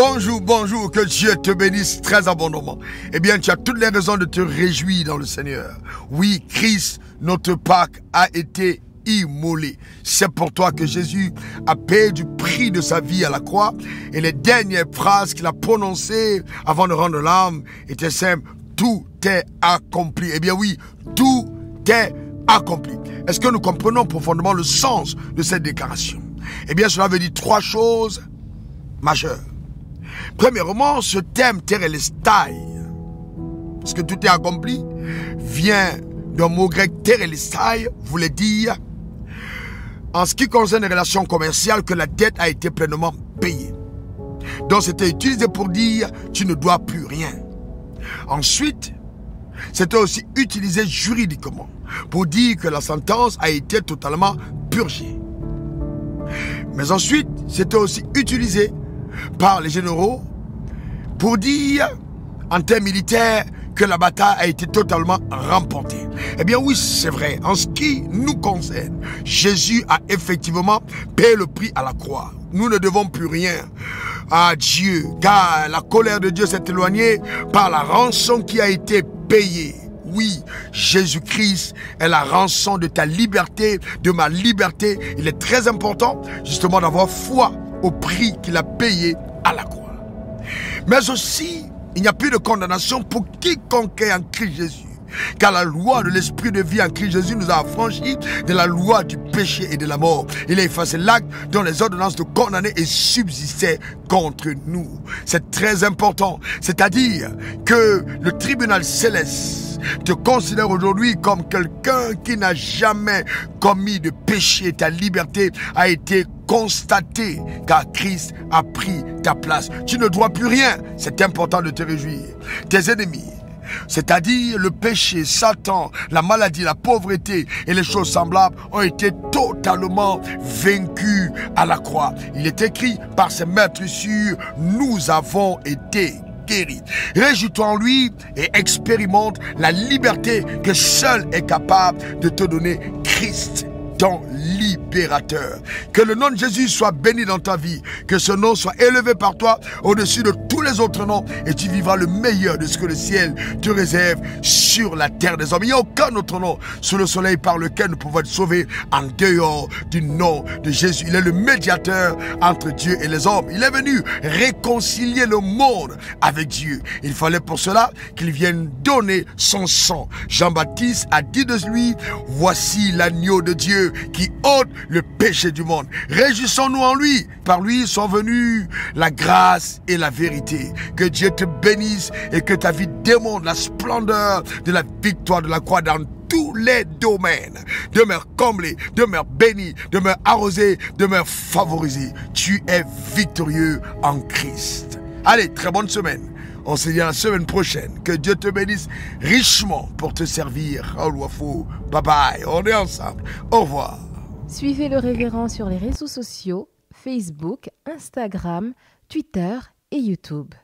Bonjour, bonjour, que Dieu te bénisse très abondamment. Eh bien, tu as toutes les raisons de te réjouir dans le Seigneur. Oui, Christ, notre Pâque, a été immolé. C'est pour toi que Jésus a payé du prix de sa vie à la croix. Et les dernières phrases qu'il a prononcées avant de rendre l'âme étaient simples. Tout est accompli. Eh bien oui, tout est accompli. Est-ce que nous comprenons profondément le sens de cette déclaration? Eh bien, cela veut dire trois choses majeures. Premièrement, ce thème Terelestai, parce que tout est accompli, vient d'un mot grec Terelestai, voulait dire, en ce qui concerne les relations commerciales, que la dette a été pleinement payée. Donc c'était utilisé pour dire, tu ne dois plus rien. Ensuite, c'était aussi utilisé juridiquement, pour dire que la sentence a été totalement purgée. Mais ensuite, c'était aussi utilisé par les généraux pour dire, en termes militaires, que la bataille a été totalement remportée. Eh bien oui, c'est vrai. En ce qui nous concerne, Jésus a effectivement payé le prix à la croix. Nous ne devons plus rien à Dieu, car la colère de Dieu s'est éloignée par la rançon qui a été payée. Oui, Jésus-Christ est la rançon de ta liberté, de ma liberté. Il est très important, justement, d'avoir foi au prix qu'il a payé à la croix. Mais aussi, il n'y a plus de condamnation pour quiconque est en Christ Jésus. Car la loi de l'esprit de vie en Christ Jésus nous a affranchis de la loi du péché et de la mort. Il a effacé l'acte dont les ordonnances de condamner et subsistaient contre nous. C'est très important. C'est-à-dire que le tribunal céleste te considère aujourd'hui comme quelqu'un qui n'a jamais commis de péché. Ta liberté a été constatée car Christ a pris ta place. Tu ne dois plus rien. C'est important de te réjouir. Tes ennemis, c'est-à-dire le péché, Satan, la maladie, la pauvreté et les choses semblables ont été totalement vaincus à la croix. Il est écrit par ses meurtrissures, nous avons été guéris. Réjouis-toi en lui et expérimente la liberté que seul est capable de te donner Christ, ton libérateur. Que le nom de Jésus soit béni dans ta vie, que ce nom soit élevé par toi au-dessus de tous les autres noms et tu vivras le meilleur de ce que le ciel te réserve sur la terre des hommes. Il n'y a aucun autre nom sous le soleil par lequel nous pouvons être sauvés en dehors du nom de Jésus. Il est le médiateur entre Dieu et les hommes. Il est venu réconcilier le monde avec Dieu. Il fallait pour cela qu'il vienne donner son sang. Jean-Baptiste a dit de lui, voici l'agneau de Dieu qui ôte le péché du monde. Réjouissons-nous en lui. Par lui sont venues la grâce et la vérité. Que Dieu te bénisse et que ta vie démontre la splendeur de la victoire de la croix dans tous les domaines. Demeure comblé, demeure béni, demeure arrosé, demeure favorisé. Tu es victorieux en Christ. Allez, très bonne semaine. On se dit à la semaine prochaine. Que Dieu te bénisse richement pour te servir. Bye bye. On est ensemble. Au revoir. Suivez le révérend sur les réseaux sociaux, Facebook, Instagram, Twitter et YouTube.